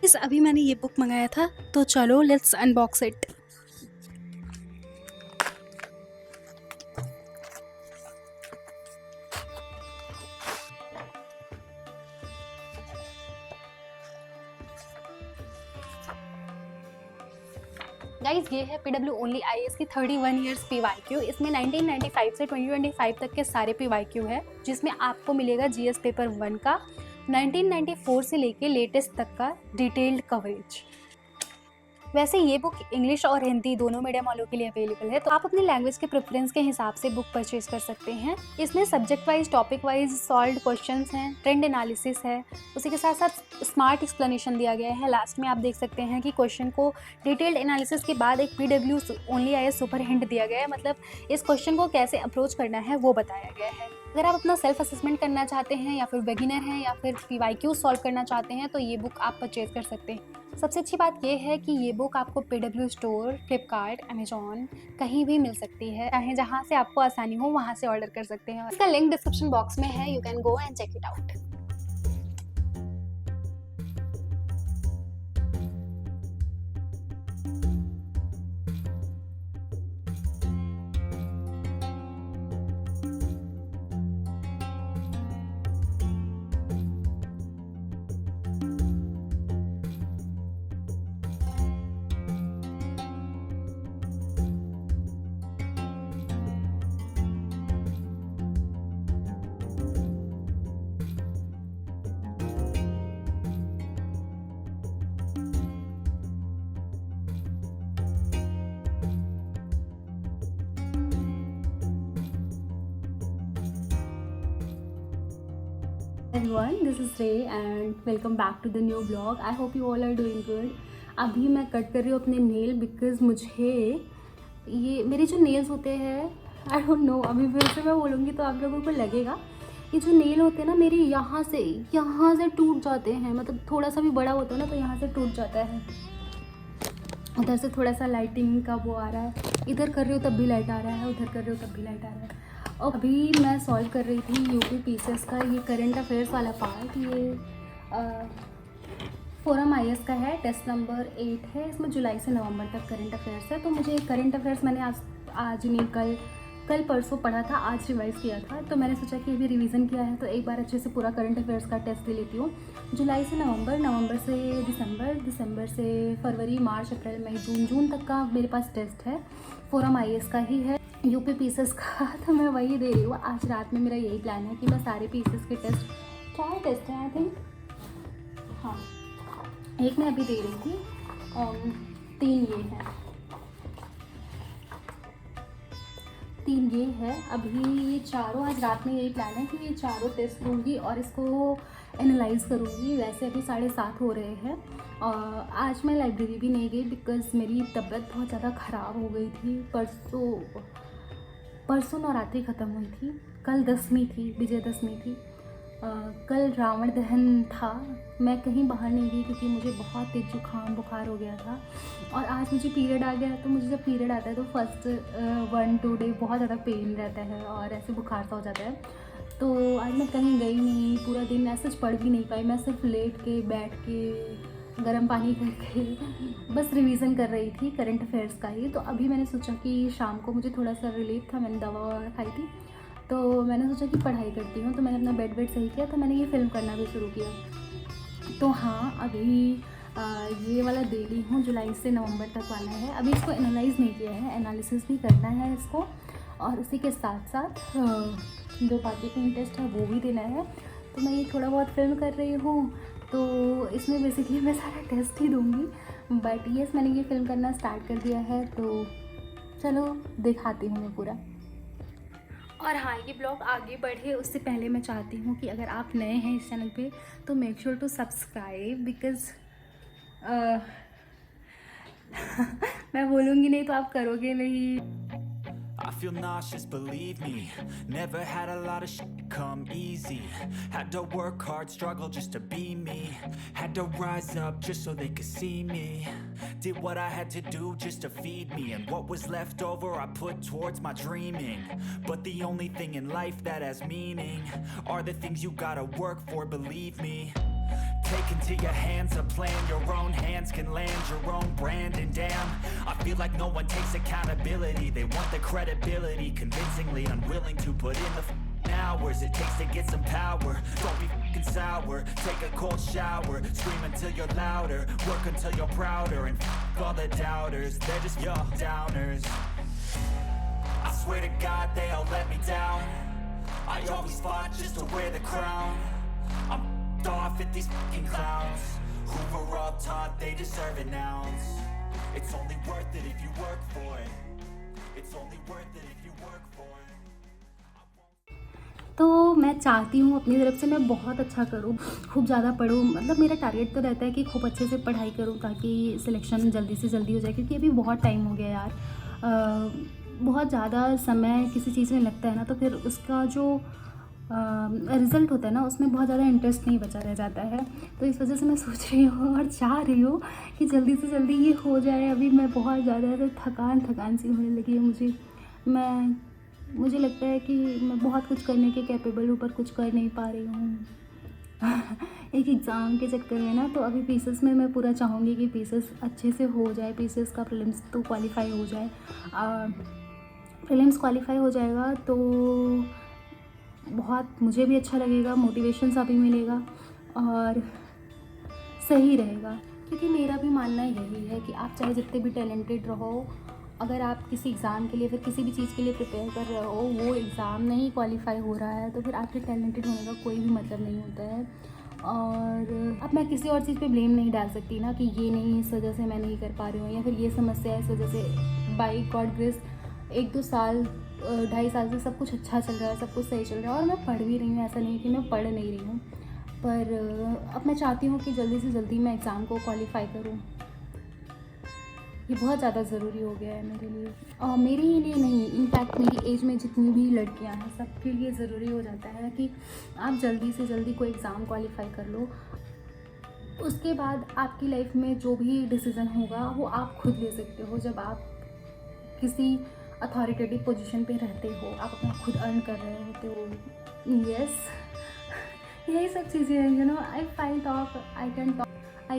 इस अभी मैंने ये बुक मंगाया था, तो चलो लेट्स अनबॉक्स इट। गाइस, ये है PW ओनली IAS की 31 ईयर्स PYQ। इसमें 1995 से 2025 तक के सारे PYQ है, जिसमें आपको मिलेगा GS पेपर 1 का 1994 से लेके लेटेस्ट तक का डिटेल्ड कवरेज। वैसे ये बुक इंग्लिश और हिंदी दोनों मीडियम वालों के लिए अवेलेबल है, तो आप अपनी लैंग्वेज के प्रेफरेंस के हिसाब से बुक परचेज कर सकते हैं। इसमें subject wise, topic wise solved questions हैं, ट्रेंड एनालिसिस है, उसी के साथ साथ स्मार्ट एक्सप्लेनेशन दिया गया है। लास्ट में आप देख सकते हैं कि क्वेश्चन को डिटेल्ड एनालिसिस के बाद एक PW only IAS super hint दिया गया है, मतलब इस क्वेश्चन को कैसे अप्रोच करना है वो बताया गया है। अगर आप अपना सेल्फ असेसमेंट करना चाहते हैं या फिर बिगिनर हैं या फिर PYQ सॉल्व करना चाहते हैं, तो ये बुक आप परचेज कर सकते हैं। सबसे अच्छी बात ये है कि ये बुक आपको PW स्टोर, फ्लिपकार्ट, अमेजॉन कहीं भी मिल सकती है। चाहे जहाँ से आपको आसानी हो वहाँ से ऑर्डर कर सकते हैं। इसका लिंक डिस्क्रिप्शन बॉक्स में है, you can go and check it out. Everyone, this is Ray and welcome back to the new vlog. I hope you all are doing good. अभी मैं कट कर रही हूँ अपने नेल बिकॉज मुझे ये मेरे जो नेल्स होते हैं, आई डोंट नो, अभी फिर से मैं बोलूँगी तो आप लोगों को लगेगा, ये जो नेल होते हैं ना मेरे यहाँ से टूट जाते हैं। मतलब थोड़ा सा भी बड़ा होता है ना तो यहाँ से टूट जाता है। उधर से थोड़ा सा लाइटिंग का वो आ रहा है, इधर कर रही हूँ तब भी लाइट आ रहा है, उधर कर रही हूँ तब भी लाइट आ रहा है। और अभी मैं सॉल्व कर रही थी यूपी पीसेस का ये करंट अफेयर्स वाला पार्ट। ये फोरम IAS का है, टेस्ट नंबर 8 है। इसमें जुलाई से नवंबर तक करंट अफेयर्स है। तो मुझे करंट अफेयर्स मैंने आज नहीं कल परसों पढ़ा था, आज रिवाइज़ किया था, तो मैंने सोचा कि अभी रिवीजन किया है तो एक बार अच्छे से पूरा करंट अफेयर्स का टेस्ट दे लेती हूँ। जुलाई से नवंबर, नवंबर से दिसंबर, दिसंबर से फरवरी, मार्च, अप्रैल, मई, जून तक का मेरे पास टेस्ट है। फोरम IAS का ही है, यूपी पीसेस का, तो मैं वही दे रही हूँ। आज रात में मेरा यही प्लान है कि मैं सारे पीसेस के टेस्ट, 4 टेस्ट हैं आई थिंक, हाँ, एक मैं अभी दे रही थी, 3 ये हैं, 3 ये है। अभी ये चारों, आज रात में यही प्लान है कि ये चारों टेस्ट लूँगी और इसको एनालाइज़ करूँगी। वैसे अभी 7:30 हो रहे हैं और आज मैं लाइब्रेरी भी नहीं गई बिकॉज़ मेरी तबीयत बहुत ज़्यादा ख़राब हो गई थी। परसों नवरात्रि ख़त्म हुई थी, कल दशमी थी, विजयदशमी थी, कल रावण दहन था। मैं कहीं बाहर नहीं गई क्योंकि मुझे बहुत तेज जुकाम बुखार हो गया था। और आज मुझे पीरियड आ गया, तो मुझे जब पीरियड आता है तो फर्स्ट 1-2 डे बहुत ज़्यादा पेन रहता है और ऐसे बुखार सा हो जाता है। तो आज मैं कहीं गई नहीं, पूरा दिन ऐसे पढ़ भी नहीं पाई। मैं सिर्फ लेट के बैठ के गर्म पानी करके बस रिवीज़न कर रही थी करंट अफेयर्स का ही। तो अभी मैंने सोचा कि शाम को मुझे थोड़ा सा रिलीफ था, मैंने दवा खाई थी, तो मैंने सोचा कि पढ़ाई करती हूँ। तो मैंने अपना बेड सही किया, तो मैंने ये फ़िल्म करना भी शुरू किया। तो हाँ, अभी ये वाला दे ली हूँ, जुलाई से नवंबर तक वाला है। अभी इसको एनालाइज़ नहीं किया है, एनालिसिस भी करना है इसको, और उसी के साथ साथ जो बाकी के टेस्ट है वो भी देना है। तो मैं ये थोड़ा बहुत फिल्म कर रही हूँ, तो इसमें बेसिकली मैं सारा टेस्ट ही दूँगी। बट येस, मैंने ये फिल्म करना स्टार्ट कर दिया है, तो चलो दिखाती हूँ मैं पूरा। और हाँ, ये ब्लॉग आगे बढ़े उससे पहले मैं चाहती हूँ कि अगर आप नए हैं इस चैनल पे तो make sure to subscribe because मैं बोलूँगी नहीं तो आप करोगे नहीं। I feel nauseous, believe me. Never had a lot of shit come easy. Had to work hard, struggle just to be me. Had to rise up just so they could see me. Did what I had to do just to feed me. And what was left over I put towards my dreaming. But the only thing in life that has meaning are the things you gotta work for, believe me. take into your hands a plan. Your own hands can land your own brand. And damn, I feel like no one takes accountability. They want the credibility, convincingly unwilling to put in the hours it takes to get some power. Don't be fucking sour, take a cold shower, scream until you're louder, work until you're prouder, and all the doubters, they're just your downers. I swear to God they all let me down. I always fought just to wear the crown. I'm off at these fucking clowns who were all taught they deserve an ounce. It's only worth it if you work for it. It's only worth it if you work for it. तो मैं चाहती हूँ अपनी तरफ से मैं बहुत अच्छा करूँ, खूब ज़्यादा पढूँ। मतलब मेरा टारगेट तो रहता है कि खूब अच्छे से पढ़ाई करूँ ताकि सिलेक्शन जल्दी से जल्दी हो जाए, क्योंकि अभी बहुत टाइम हो गया यार। बहुत ज़्यादा समय किसी चीज़ में लगता है ना, तो फिर उसका जो रिज़ल्ट होता है ना, उसमें बहुत ज़्यादा इंटरेस्ट नहीं बचा रह जाता है। तो इस वजह से मैं सोच रही हूँ और चाह रही हूँ कि जल्दी से जल्दी ये हो जाए। अभी मैं बहुत ज़्यादा थकान सी होने लगी है मुझे लगता है कि मैं बहुत कुछ करने के कैपेबल हूँ, पर कुछ कर नहीं पा रही हूँ। एक एग्ज़ाम के चक्कर में ना, तो अभी पीसीएस में मैं पूरा चाहूँगी कि पीसीएस अच्छे से हो जाए। पीसीएस का प्रीलिम्स तो क्वालिफाई हो जाए। प्रीलिम्स क्वालिफाई हो जाएगा तो बहुत मुझे भी अच्छा लगेगा, मोटिवेशन सा भी मिलेगा और सही रहेगा। क्योंकि मेरा भी मानना यही है कि आप चाहे जितने भी टैलेंटेड रहो, अगर आप किसी एग्ज़ाम के लिए फिर किसी भी चीज़ के लिए प्रिपेयर कर रहे हो, वो एग्ज़ाम नहीं क्वालिफाई हो रहा है, तो फिर आपके टैलेंटेड होने का कोई भी मतलब नहीं होता है। और अब मैं किसी और चीज़ पे ब्लेम नहीं डाल सकती ना कि ये नहीं, इस वजह से मैं नहीं कर पा रही हूँ, या फिर ये समस्या है इस वजह से। बाई गॉड ग्रेस 1-2 साल 2.5 साल से सब कुछ अच्छा चल रहा है, सब कुछ सही चल रहा है और मैं पढ़ भी रही हूँ। ऐसा नहीं कि मैं पढ़ नहीं रही हूँ, पर अब मैं चाहती हूँ कि जल्दी से जल्दी मैं एग्ज़ाम को क्वालिफाई करूँ। ये बहुत ज़्यादा ज़रूरी हो गया है मेरे लिए, और मेरे ही लिए नहीं, इनफैक्ट मेरी एज में जितनी भी लड़कियां हैं सबके लिए ज़रूरी हो जाता है कि आप जल्दी से जल्दी कोई एग्ज़ाम क्वालिफाई कर लो। उसके बाद आपकी लाइफ में जो भी डिसीज़न होगा वो आप खुद ले सकते हो। जब आप किसी अथॉरिटेटिव पोजीशन पे रहते हो, आप अपना खुद अर्न कर रहे होते हो। यस, यही सब चीज़ें हैं। You know, I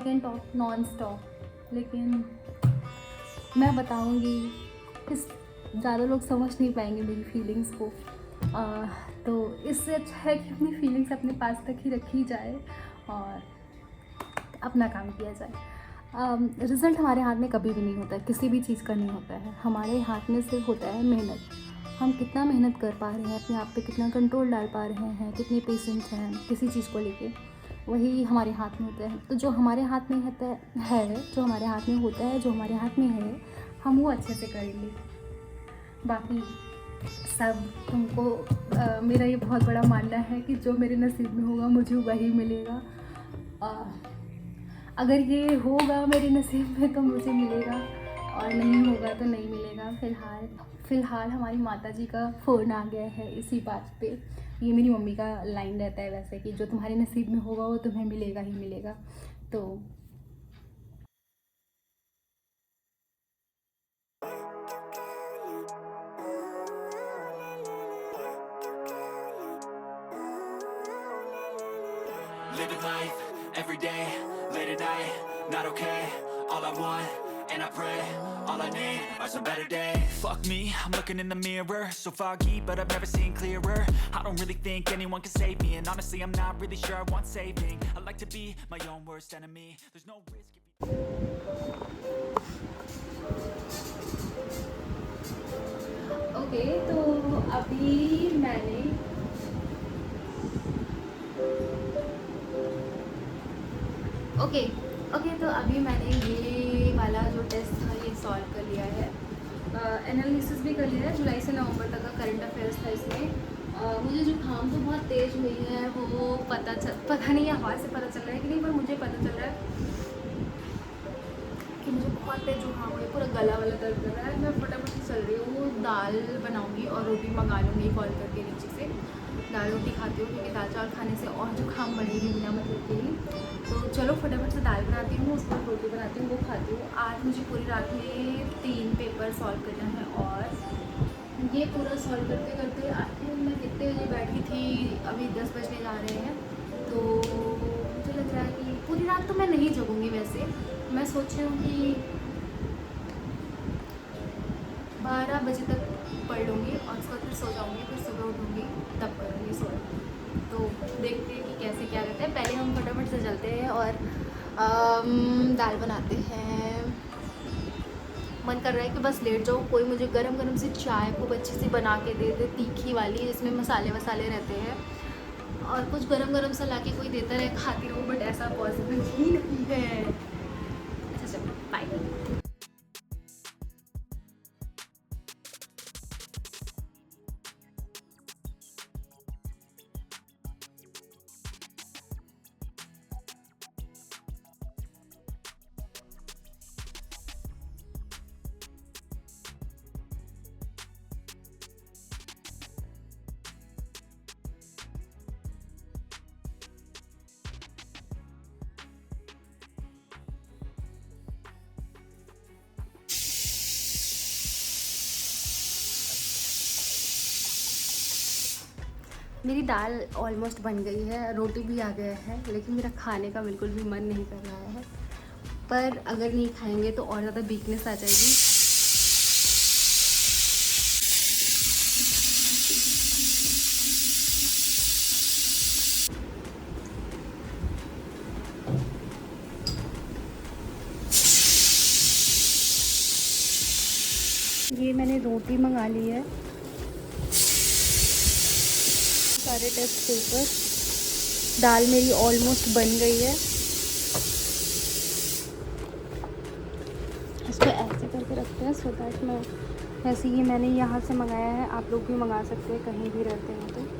can talk non stop, लेकिन मैं बताऊंगी कि ज़्यादा लोग समझ नहीं पाएंगे मेरी फीलिंग्स को। तो इससे अच्छा है कि अपनी फीलिंग्स अपने पास तक ही रखी जाए और अपना काम किया जाए। रिज़ल्ट हमारे हाथ में कभी भी नहीं होता है, किसी भी चीज़ का नहीं होता है। हमारे हाथ में सिर्फ होता है मेहनत। हम कितना मेहनत कर पा रहे हैं, अपने आप पे कितना कंट्रोल डाल पा रहे हैं, कितने पेशेंस हैं किसी चीज़ को लेके, वही हमारे हाथ में होता है। तो जो हमारे हाथ में होता है, जो हमारे हाथ में होता है, जो हमारे हाथ में है, हम वो अच्छे से करेंगे। बाकी सब तुमको मेरा ये बहुत बड़ा मानना है कि जो मेरे नसीब में होगा मुझे वही मिलेगा। अगर ये होगा मेरे नसीब में तो मुझे मिलेगा, और नहीं होगा तो नहीं मिलेगा। फ़िलहाल हमारी माताजी का फ़ोन आ गया है इसी बात पे। ये मेरी मम्मी का लाइन रहता है वैसे कि जो तुम्हारे नसीब में होगा वो तुम्हें मिलेगा ही मिलेगा। तो Living life, every day, late at night, not okay. All I want, and I pray, all I need are some better days. Fuck me, I'm looking in the mirror, so foggy, but I've never seen clearer. I don't really think anyone can save me, and honestly I'm not really sure I want saving. I like to be my own worst enemy. There's no risk if you... okay, तो अभी मैंने तो अभी मैंने ये वाला जो test था ये सॉल्व कर लिया है। एनालिसिस भी कर लिया है। जुलाई से नवंबर तक का करंट अफेयर्स था इसमें। मुझे जुकाम तो बहुत तेज़ हुई है, वो पता नहीं आवाज़ से पता चल रहा है कि नहीं, पर मुझे पता चल रहा है कि मुझे बहुत तेज़ जुकाम हुई है, पूरा गला वाला दर्द कर रहा है। मैं फटाफट से चल रही हूँ, दाल बनाऊँगी और रोटी मंगा लूँगी कॉल करके नीचे से। दाल रोटी खाती हूँ क्योंकि दाल चावल खाने से और जुकाम बढ़ेगी बिना मतलब के ही। तो चलो फटाफट से दाल बनाती हूँ, उसके बाद रोटी बनाती हूँ, वो खाती हूँ। आज मुझे पूरी रात में 3 पेपर सॉल्व करना है, और ये पूरा सॉल्व करते करते आखिर मैं कितने बजे बैठी थी, अभी 10 बजने जा रहे हैं। तो मुझे लग रहा है कि पूरी रात तो मैं नहीं जगूंगी। वैसे मैं सोच रही हूँ कि 12 बजे तक पढ़ लूँगी और उसके बाद फिर सो जाऊँगी, फिर सुबह उठूँगी तब करूँगी सो। तो देखते हैं कि कैसे क्या करते हैं। पहले हम फटाफट से चलते हैं और दाल बनाते हैं। मन कर रहा है कि बस लेट जाओ, कोई मुझे गरम गरम सी चाय खूब अच्छी सी बना के दे दे, तीखी वाली जिसमें मसाले वसाले रहते हैं, और कुछ गरम गरम सा ला के कोई देता रहे, खाती रहूँ, बट ऐसा पॉसिबल ही नहीं है। अच्छा चलो बाय। मेरी दाल ऑलमोस्ट बन गई है, रोटी भी आ गया है, लेकिन मेरा खाने का बिल्कुल भी मन नहीं कर रहा है। पर अगर नहीं खाएंगे तो और ज़्यादा वीकनेस आ जाएगी। ये मैंने रोटी मंगा ली है, सारे टेस्ट पेपर। दाल मेरी ऑलमोस्ट बन गई है। इसको ऐसे करके रखते हैं सो दैट मैं, वैसे ये मैंने यहाँ से मंगाया है, आप लोग भी मंगा सकते हैं कहीं भी रहते हैं तो।